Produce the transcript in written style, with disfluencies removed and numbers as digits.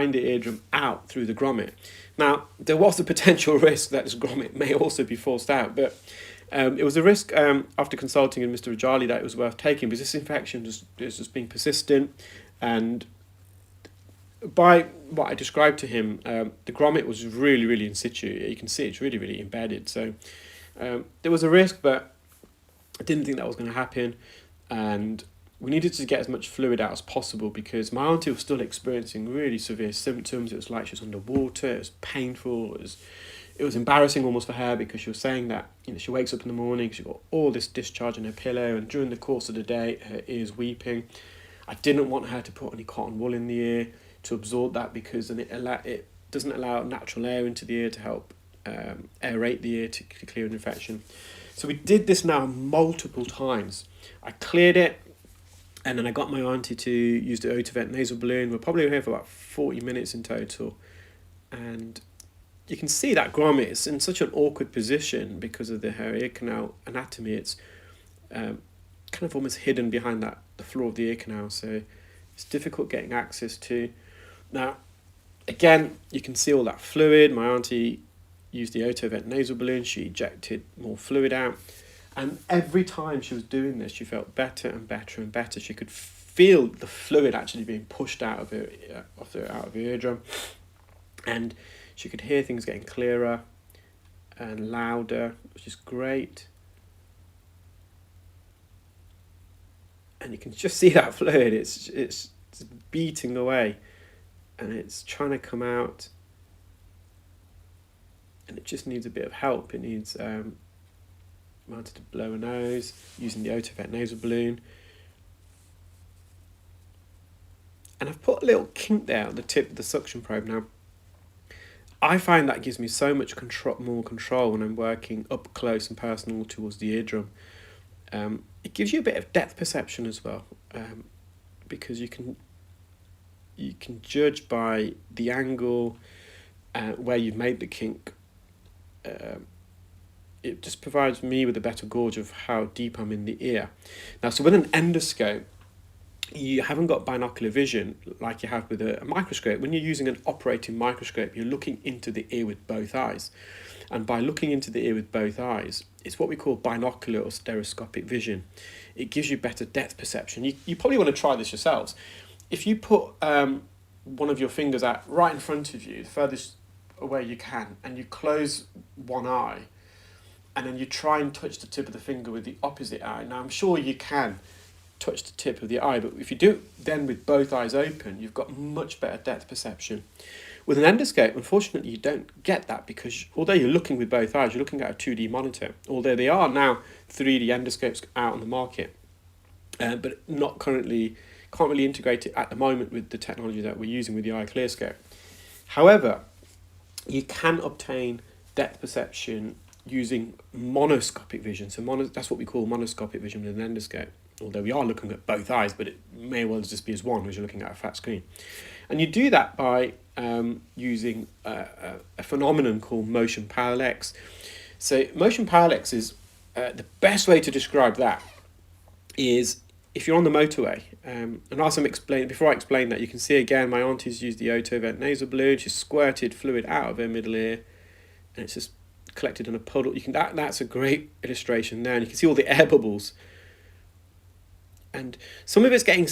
the eardrum out through the grommet. Now, there was a potential risk that this grommet may also be forced out, but it was a risk after consulting with Mr. Rajali that it was worth taking, because this infection is just being persistent, and by what I described to him, the grommet was really, really in situ. You can see it's really, really embedded. So there was a risk, but I didn't think that was going to happen, and we needed to get as much fluid out as possible because my auntie was still experiencing really severe symptoms. It was like she was underwater. It was painful. It was embarrassing almost for her, because she was saying that, you know, she wakes up in the morning, she got all this discharge in her pillow, and during the course of the day, her ear's weeping. I didn't want her to put any cotton wool in the ear to absorb that, because then it doesn't allow natural air into the ear to help aerate the ear to clear an infection. So we did this now multiple times. I cleared it, and then I got my auntie to use the Otovent nasal balloon. We're probably here for about 40 minutes in total. And you can see that grommet is in such an awkward position because of her ear canal anatomy. It's kind of almost hidden behind the floor of the ear canal. So it's difficult getting access to. Now, again, you can see all that fluid. My auntie used the Otovent nasal balloon. She ejected more fluid out. And every time she was doing this, she felt better and better and better. She could feel the fluid actually being pushed out of her eardrum. And she could hear things getting clearer and louder, which is great. And you can just see that fluid. It's beating away, and it's trying to come out. And it just needs a bit of help. It needs mounted to blow a nose using the Otovent nasal balloon. And I've put a little kink there at the tip of the suction probe. Now, I find that gives me so much more control when I'm working up close and personal towards the eardrum. It gives you a bit of depth perception as well, because you can judge by the angle where you've made the kink. It just provides me with a better gauge of how deep I'm in the ear. Now, so with an endoscope, you haven't got binocular vision like you have with a microscope. When you're using an operating microscope, you're looking into the ear with both eyes. And by looking into the ear with both eyes, it's what we call binocular or stereoscopic vision. It gives you better depth perception. You probably want to try this yourselves. If you put one of your fingers out right in front of you, the furthest away you can, and you close one eye, and then you try and touch the tip of the finger with the opposite eye. Now, I'm sure you can touch the tip of the eye, but if you do it then with both eyes open, you've got much better depth perception. With an endoscope, unfortunately, you don't get that, because although you're looking with both eyes, you're looking at a 2D monitor, although there are now 3D endoscopes out on the market, but not currently, can't really integrate it at the moment with the technology that we're using with the iClearScope. However, you can obtain depth perception using monoscopic vision. So that's what we call monoscopic vision with an endoscope. Although we are looking at both eyes, but it may well just be as one, because you're looking at a flat screen. And you do that by using a phenomenon called motion parallax. So motion parallax is the best way to describe that is if you're on the motorway. And before I explain that, you can see again my auntie's used the Otovent nasal balloon. She's squirted fluid out of her middle ear, and it's just collected in a puddle. That's a great illustration there, and you can see all the air bubbles. And some of it's getting